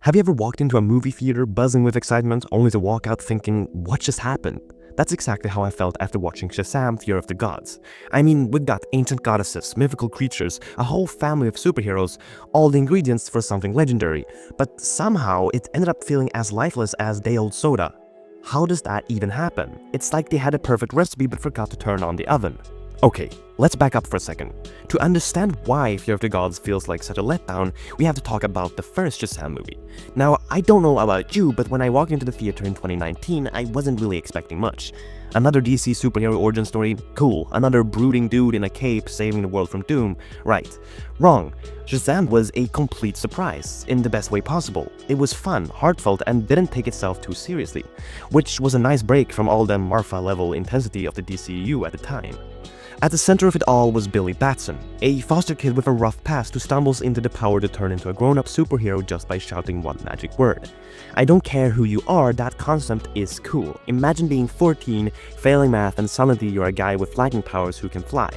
Have you ever walked into a movie theater buzzing with excitement only to walk out thinking, what just happened? That's exactly how I felt after watching Shazam: Fear of the Gods. I mean, we've got ancient goddesses, mythical creatures, a whole family of superheroes, all the ingredients for something legendary, but somehow it ended up feeling as lifeless as day-old soda. How does that even happen? It's like they had a perfect recipe but forgot to turn on the oven. Okay, let's back up for a second. To understand why Fear of the Gods feels like such a letdown, we have to talk about the first Shazam movie. Now, I don't know about you, but when I walked into the theater in 2019, I wasn't really expecting much. Another DC superhero origin story? Cool. Another brooding dude in a cape saving the world from doom? Right. Wrong. Shazam was a complete surprise, in the best way possible. It was fun, heartfelt, and didn't take itself too seriously, which was a nice break from all the Marfa-level intensity of the DCEU at the time. At the center of it all was Billy Batson, a foster kid with a rough past who stumbles into the power to turn into a grown-up superhero just by shouting one magic word. I don't care who you are, that concept is cool. Imagine being 14, failing math, and suddenly you're a guy with lightning powers who can fly.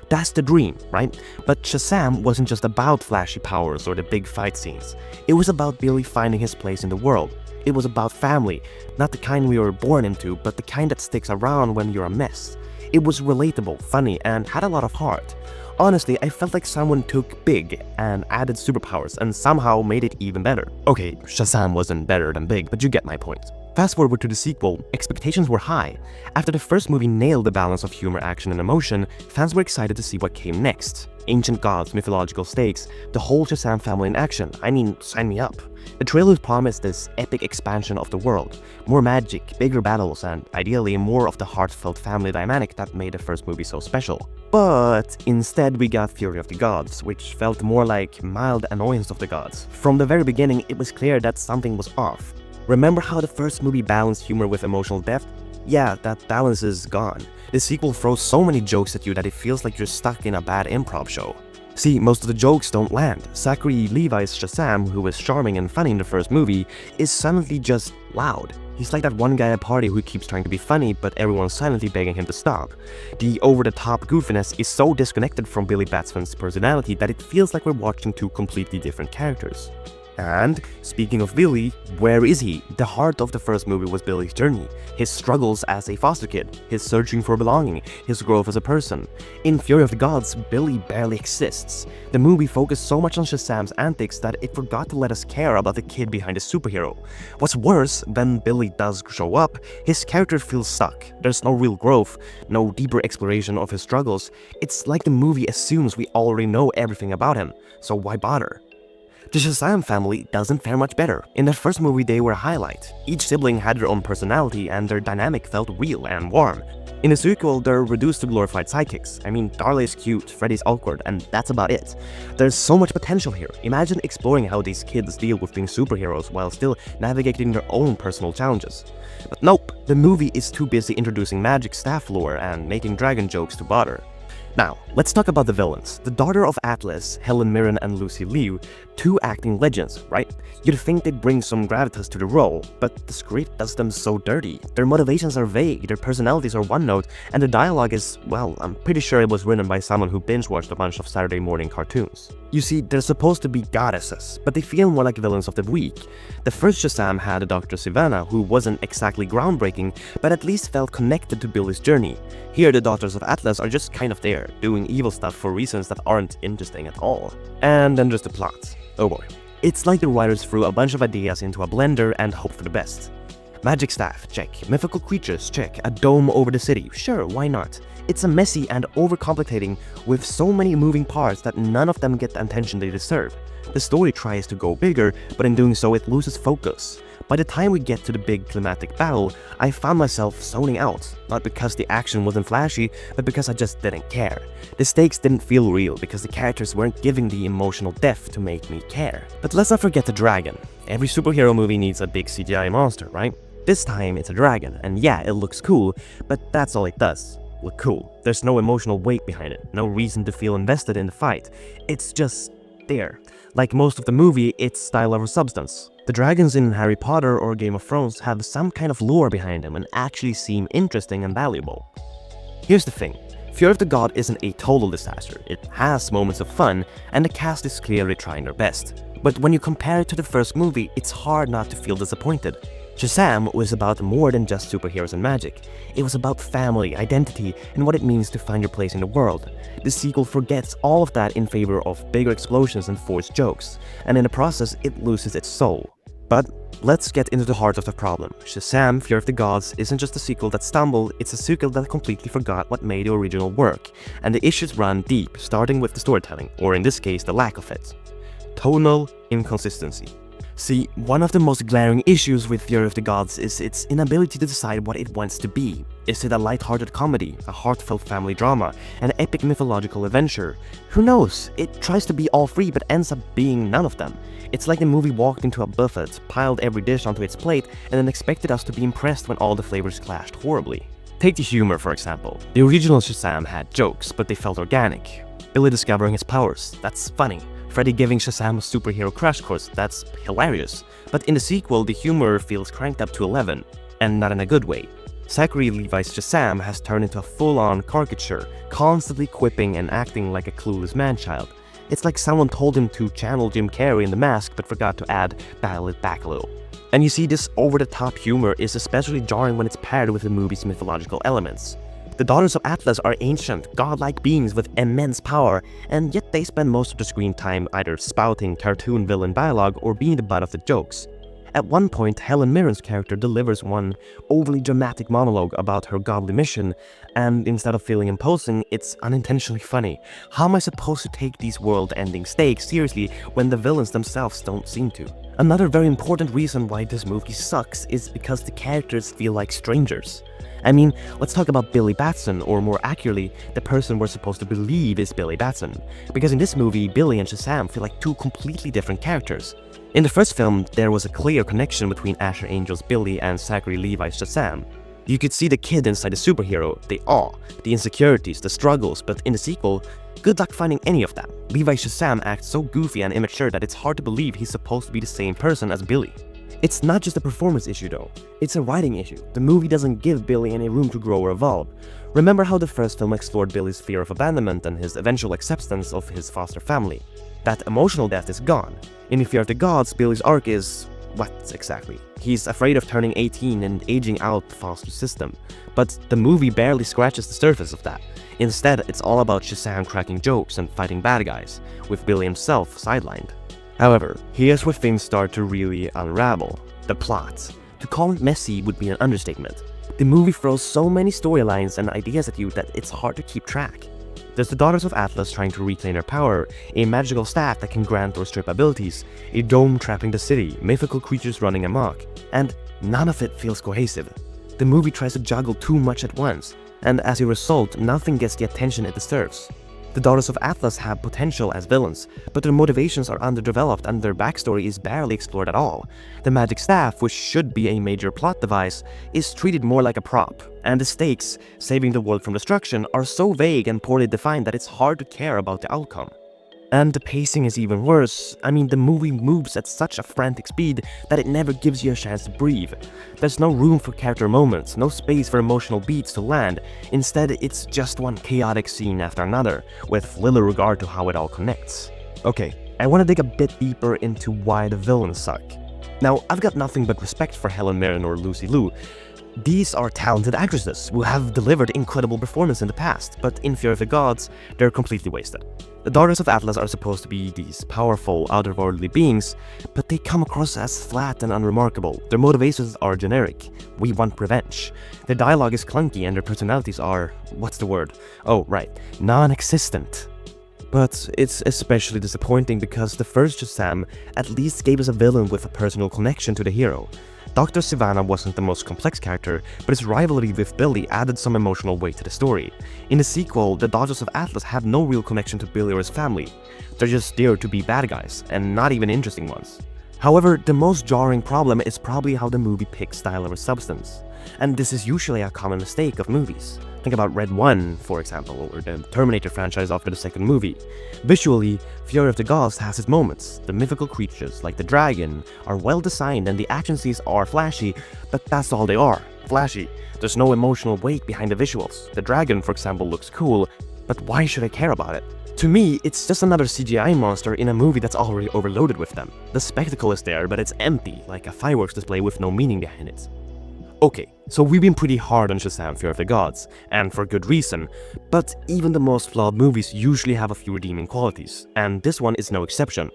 That's the dream, right? But Shazam wasn't just about flashy powers or the big fight scenes. It was about Billy finding his place in the world. It was about family, not the kind we were born into, but the kind that sticks around when you're a mess. It was relatable, funny, and had a lot of heart. Honestly, I felt like someone took Big and added superpowers and somehow made it even better. Okay, Shazam wasn't better than Big, but you get my point. Fast forward to the sequel, expectations were high. After the first movie nailed the balance of humor, action, and emotion, fans were excited to see what came next. Ancient gods, mythological stakes, the whole Shazam family in action. I mean, sign me up. The trailers promised this epic expansion of the world, more magic, bigger battles, and ideally more of the heartfelt family dynamic that made the first movie so special. But instead we got Fury of the Gods, which felt more like mild annoyance of the gods. From the very beginning, it was clear that something was off. Remember how the first movie balanced humor with emotional depth? Yeah, that balance is gone. The sequel throws so many jokes at you that it feels like you're stuck in a bad improv show. See, most of the jokes don't land. Zachary Levi's Shazam, who was charming and funny in the first movie, is suddenly just loud. He's like that one guy at a party who keeps trying to be funny, but everyone's silently begging him to stop. The over-the-top goofiness is so disconnected from Billy Batson's personality that it feels like we're watching two completely different characters. And, speaking of Billy, where is he? The heart of the first movie was Billy's journey, his struggles as a foster kid, his searching for belonging, his growth as a person. In Fury of the Gods, Billy barely exists. The movie focused so much on Shazam's antics that it forgot to let us care about the kid behind the superhero. What's worse, when Billy does show up, his character feels stuck. There's no real growth, no deeper exploration of his struggles. It's like the movie assumes we already know everything about him, so why bother? The Shazam family doesn't fare much better. In the first movie, they were a highlight. Each sibling had their own personality and their dynamic felt real and warm. In the sequel, they're reduced to glorified sidekicks. I mean, Darley's cute, Freddy's awkward, and that's about it. There's so much potential here. Imagine exploring how these kids deal with being superheroes while still navigating their own personal challenges. But nope, the movie is too busy introducing magic staff lore and making dragon jokes to bother. Now, let's talk about the villains. The daughter of Atlas, Helen Mirren and Lucy Liu, two acting legends, right? You'd think they'd bring some gravitas to the role, but the script does them so dirty. Their motivations are vague, their personalities are one note, and the dialogue is, well, I'm pretty sure it was written by someone who binge-watched a bunch of Saturday morning cartoons. You see, they're supposed to be goddesses, but they feel more like villains of the week. The first Shazam had Dr. Sivana, who wasn't exactly groundbreaking, but at least felt connected to Billy's journey. Here, the Daughters of Atlas are just kind of there, doing evil stuff for reasons that aren't interesting at all. And then there's the plot. Oh boy. It's like the writers threw a bunch of ideas into a blender and hoped for the best. Magic staff, check. Mythical creatures, check. A dome over the city, sure, why not? It's a messy and overcomplicating with so many moving parts that none of them get the attention they deserve. The story tries to go bigger, but in doing so it loses focus. By the time we get to the big climatic battle, I found myself zoning out, not because the action wasn't flashy, but because I just didn't care. The stakes didn't feel real because the characters weren't giving the emotional depth to make me care. But let's not forget the dragon. Every superhero movie needs a big CGI monster, right? This time it's a dragon, and yeah, it looks cool, but that's all it does. Look cool. There's no emotional weight behind it, no reason to feel invested in the fight. It's just there. Like most of the movie, it's style over substance. The dragons in Harry Potter or Game of Thrones have some kind of lore behind them and actually seem interesting and valuable. Here's the thing. Fear of the God isn't a total disaster. It has moments of fun, and the cast is clearly trying their best. But when you compare it to the first movie, it's hard not to feel disappointed. Shazam was about more than just superheroes and magic. It was about family, identity, and what it means to find your place in the world. The sequel forgets all of that in favor of bigger explosions and forced jokes, and in the process, it loses its soul. But let's get into the heart of the problem. Shazam! Fear of the Gods isn't just a sequel that stumbled, it's a sequel that completely forgot what made the original work, and the issues run deep, starting with the storytelling, or in this case, the lack of it. Tonal inconsistency. See, one of the most glaring issues with Fear of the Gods is its inability to decide what it wants to be. Is it a light-hearted comedy, a heartfelt family drama, an epic mythological adventure? Who knows? It tries to be all three but ends up being none of them. It's like the movie walked into a buffet, piled every dish onto its plate, and then expected us to be impressed when all the flavors clashed horribly. Take the humor, for example. The original Shazam had jokes, but they felt organic. Billy discovering his powers, that's funny. Freddy giving Shazam a superhero crash course, that's hilarious. But in the sequel, the humor feels cranked up to 11, and not in a good way. Zachary Levi's Shazam has turned into a full-on caricature, constantly quipping and acting like a clueless man-child. It's like someone told him to channel Jim Carrey in The Mask but forgot to dial it back a little. And you see, this over-the-top humor is especially jarring when it's paired with the movie's mythological elements. The Daughters of Atlas are ancient, godlike beings with immense power, and yet they spend most of the screen time either spouting cartoon villain dialogue or being the butt of the jokes. At one point, Helen Mirren's character delivers one overly dramatic monologue about her godly mission, and instead of feeling imposing, it's unintentionally funny. How am I supposed to take these world-ending stakes seriously when the villains themselves don't seem to? Another very important reason why this movie sucks is because the characters feel like strangers. I mean, let's talk about Billy Batson, or more accurately, the person we're supposed to believe is Billy Batson. Because in this movie, Billy and Shazam feel like two completely different characters. In the first film, there was a clear connection between Asher Angel's Billy and Zachary Levi's Shazam. You could see the kid inside the superhero, the awe, the insecurities, the struggles, but in the sequel, good luck finding any of that. Levi's Shazam acts so goofy and immature that it's hard to believe he's supposed to be the same person as Billy. It's not just a performance issue though, it's a writing issue. The movie doesn't give Billy any room to grow or evolve. Remember how the first film explored Billy's fear of abandonment and his eventual acceptance of his foster family? That emotional depth is gone. In Fear of the Gods, Billy's arc is... what exactly? He's afraid of turning 18 and aging out the foster system. But the movie barely scratches the surface of that. Instead, it's all about Shazam cracking jokes and fighting bad guys, with Billy himself sidelined. However, here's where things start to really unravel. The plot. To call it messy would be an understatement. The movie throws so many storylines and ideas at you that it's hard to keep track. There's the Daughters of Atlas trying to reclaim their power, a magical staff that can grant or strip abilities, a dome trapping the city, mythical creatures running amok, and none of it feels cohesive. The movie tries to juggle too much at once, and as a result, nothing gets the attention it deserves. The Daughters of Atlas have potential as villains, but their motivations are underdeveloped and their backstory is barely explored at all. The magic staff, which should be a major plot device, is treated more like a prop, and the stakes, saving the world from destruction, are so vague and poorly defined that it's hard to care about the outcome. And the pacing is even worse. I mean, the movie moves at such a frantic speed that it never gives you a chance to breathe. There's no room for character moments, no space for emotional beats to land. Instead, it's just one chaotic scene after another, with little regard to how it all connects. Okay, I want to dig a bit deeper into why the villains suck. Now, I've got nothing but respect for Helen Mirren or Lucy Liu. These are talented actresses who have delivered incredible performances in the past, but in Fear of the Gods, they're completely wasted. The Daughters of Atlas are supposed to be these powerful, otherworldly beings, but they come across as flat and unremarkable. Their motivations are generic. We want revenge. Their dialogue is clunky and their personalities are... what's the word? Oh, right. Non-existent. But it's especially disappointing because the first Shazam at least gave us a villain with a personal connection to the hero. Dr. Sivana wasn't the most complex character, but his rivalry with Billy added some emotional weight to the story. In the sequel, the Daughters of Atlas have no real connection to Billy or his family. They're just there to be bad guys, and not even interesting ones. However, the most jarring problem is probably how the movie picks style over substance. And this is usually a common mistake of movies. Think about Red 1, for example, or the Terminator franchise after the second movie. Visually, Fear of the Gods has its moments. The mythical creatures, like the dragon, are well designed and the action scenes are flashy, but that's all they are, flashy. There's no emotional weight behind the visuals. The dragon, for example, looks cool, but why should I care about it? To me, it's just another CGI monster in a movie that's already overloaded with them. The spectacle is there, but it's empty, like a fireworks display with no meaning behind it. Okay, so we've been pretty hard on Shazam Fear of the Gods, and for good reason, but even the most flawed movies usually have a few redeeming qualities, and this one is no exception.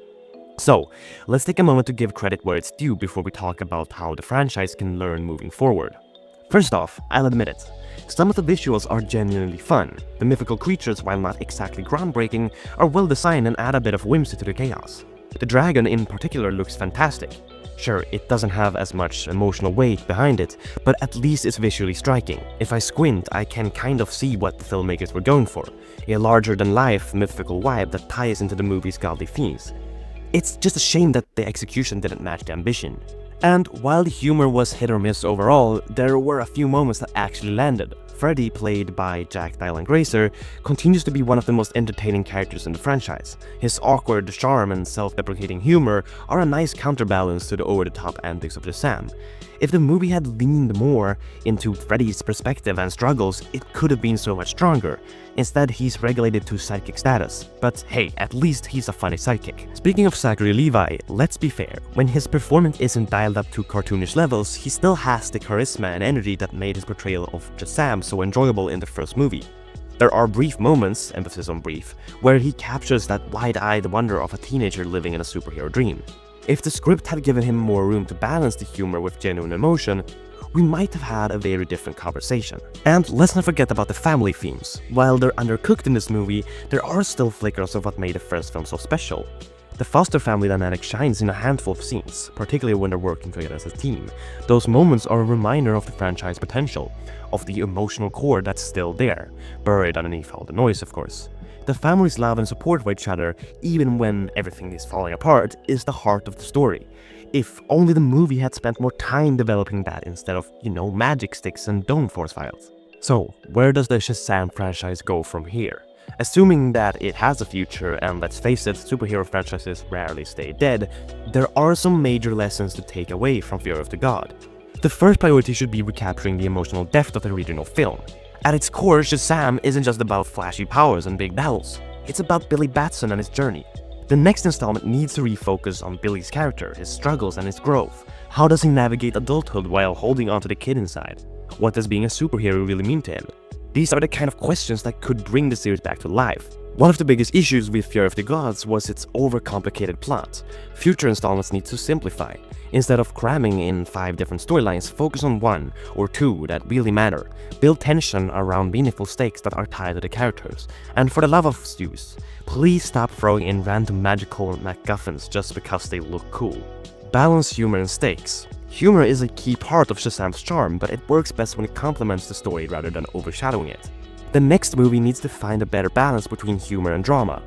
So, let's take a moment to give credit where it's due before we talk about how the franchise can learn moving forward. First off, I'll admit it, some of the visuals are genuinely fun. The mythical creatures, while not exactly groundbreaking, are well designed and add a bit of whimsy to the chaos. The dragon in particular looks fantastic. Sure, it doesn't have as much emotional weight behind it, but at least it's visually striking. If I squint, I can kind of see what the filmmakers were going for, a larger-than-life mythical vibe that ties into the movie's godly themes. It's just a shame that the execution didn't match the ambition. And while the humor was hit or miss overall, there were a few moments that actually landed. Freddy, played by Jack Dylan Grazer, continues to be one of the most entertaining characters in the franchise. His awkward charm and self-deprecating humor are a nice counterbalance to the over-the-top antics of Shazam. If the movie had leaned more into Freddy's perspective and struggles, it could have been so much stronger. Instead, he's relegated to sidekick status. But hey, at least he's a funny sidekick. Speaking of Zachary Levi, let's be fair. When his performance isn't dialed up to cartoonish levels, he still has the charisma and energy that made his portrayal of Shazam so enjoyable in the first movie. There are brief moments, emphasis on brief, where he captures that wide-eyed wonder of a teenager living in a superhero dream. If the script had given him more room to balance the humor with genuine emotion, we might have had a very different conversation. And let's not forget about the family themes. While they're undercooked in this movie, there are still flickers of what made the first film so special. The foster family dynamic shines in a handful of scenes, particularly when they're working together as a team. Those moments are a reminder of the franchise potential, of the emotional core that's still there, buried underneath all the noise, of course. The family's love and support for each other, even when everything is falling apart, is the heart of the story. If only the movie had spent more time developing that instead of, magic sticks and Dome Force files. So, where does the Shazam franchise go from here? Assuming that it has a future, and let's face it, superhero franchises rarely stay dead, there are some major lessons to take away from Fear of the God. The first priority should be recapturing the emotional depth of the original film. At its core, Shazam isn't just about flashy powers and big battles. It's about Billy Batson and his journey. The next installment needs to refocus on Billy's character, his struggles and his growth. How does he navigate adulthood while holding on to the kid inside? What does being a superhero really mean to him? These are the kind of questions that could bring the series back to life. One of the biggest issues with Fear of the Gods was its overcomplicated plot. Future installments need to simplify. Instead of cramming in 5 different storylines, focus on 1 or 2 that really matter. Build tension around meaningful stakes that are tied to the characters. And for the love of Zeus, please stop throwing in random magical MacGuffins just because they look cool. Balance humor and stakes. Humor is a key part of Shazam's charm, but it works best when it complements the story rather than overshadowing it. The next movie needs to find a better balance between humor and drama.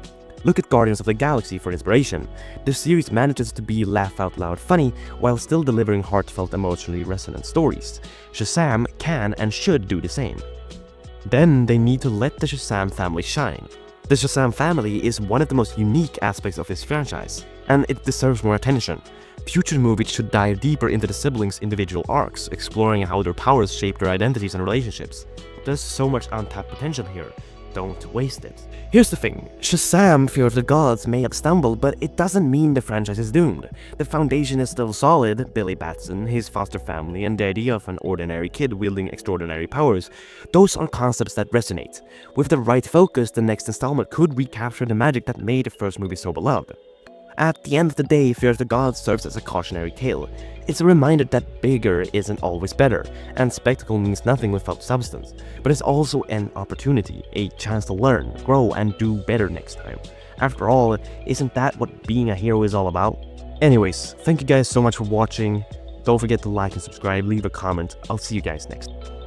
Look at Guardians of the Galaxy for inspiration. The series manages to be laugh-out-loud funny while still delivering heartfelt, emotionally resonant stories. Shazam can and should do the same. Then they need to let the Shazam family shine. The Shazam family is one of the most unique aspects of this franchise, and it deserves more attention. Future movies should dive deeper into the siblings' individual arcs, exploring how their powers shape their identities and relationships. There's so much untapped potential here. Don't waste it. Here's the thing, Shazam Fear of the Gods may have stumbled, but it doesn't mean the franchise is doomed. The foundation is still solid. Billy Batson, his foster family, and the idea of an ordinary kid wielding extraordinary powers. Those are concepts that resonate. With the right focus, the next installment could recapture the magic that made the first movie so beloved. At the end of the day, Fear of the Gods serves as a cautionary tale. It's a reminder that bigger isn't always better, and spectacle means nothing without substance. But it's also an opportunity, a chance to learn, grow, and do better next time. After all, isn't that what being a hero is all about? Anyways, thank you guys so much for watching. Don't forget to like and subscribe, leave a comment. I'll see you guys next time.